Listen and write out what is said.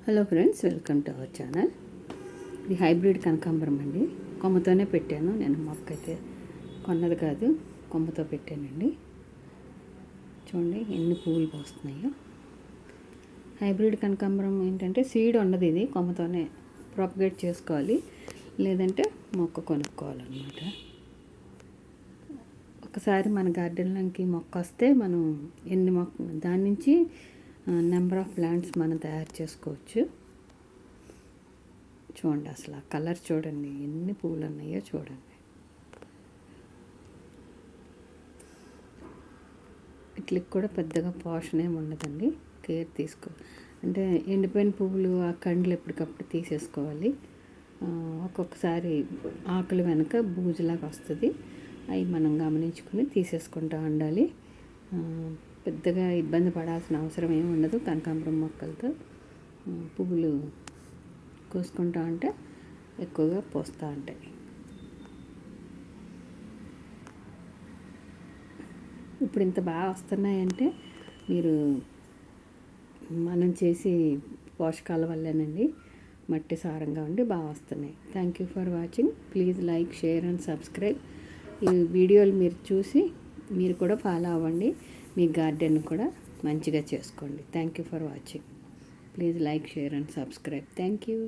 Hello friends, welcome to our channel. ఇది hybrid కనకాంబరం అండి. కొమ్మతోనే పెట్టాను నేను. మొక్క అయితే కొన్నది కాదు, కొమ్మతో పెట్టానండి. చూడండి ఎన్ని పువ్వులు పోస్తున్నాయో. హైబ్రిడ్ కనకాంబరం ఏంటంటే సీడ్ ఉండదు, ఇది కొమ్మతోనే ప్రాపగేట్ చేసుకోవాలి, లేదంటే మొక్క కొనుక్కోవాలన్నమాట. ఒకసారి మన గార్డెన్లోకి మొక్క వస్తే మనం ఎన్ని మొక్క దాని నుంచి నెంబర్ ఆఫ్ ప్లాంట్స్ మనం తయారు చేసుకోవచ్చు. చూడండి, అసలు ఆ కలర్ చూడండి, ఎన్ని పువ్వులు ఉన్నాయో చూడండి. వీటికి కూడా పెద్దగా పోషణ ఏమి ఉండదండి, కేర్ తీసుకో అంటే ఎండిపోయిన పువ్వులు ఆ కండ్లు ఎప్పటికప్పుడు తీసేసుకోవాలి. ఒక్కొక్కసారి ఆకులు వెనక బూజులాగా వస్తుంది, అవి మనం గమనించుకుని తీసేసుకుంటూ ఉండాలి. పెద్దగా ఇబ్బంది పడాల్సిన అవసరం ఏమి ఉండదు. కనకాంబరం మొక్కలతో పువ్వులు కోసుకుంటా ఉంటే ఎక్కువగా పోస్తూ ఉంటాయి. ఇప్పుడు ఇంత బాగా వస్తున్నాయంటే మీరు మనం చేసి పోషకాల వల్లేనండి. మట్టి సారంగా ఉండి బాగా వస్తున్నాయి. Thank you for watching. Please like, share and subscribe. ఈ వీడియోలు మీరు చూసి మీరు కూడా ఫాలో అవ్వండి. మీ గార్డెన్ కూడా మంచిగా చేసుకోండి. Thank you for watching. Please like, share and subscribe. Thank you.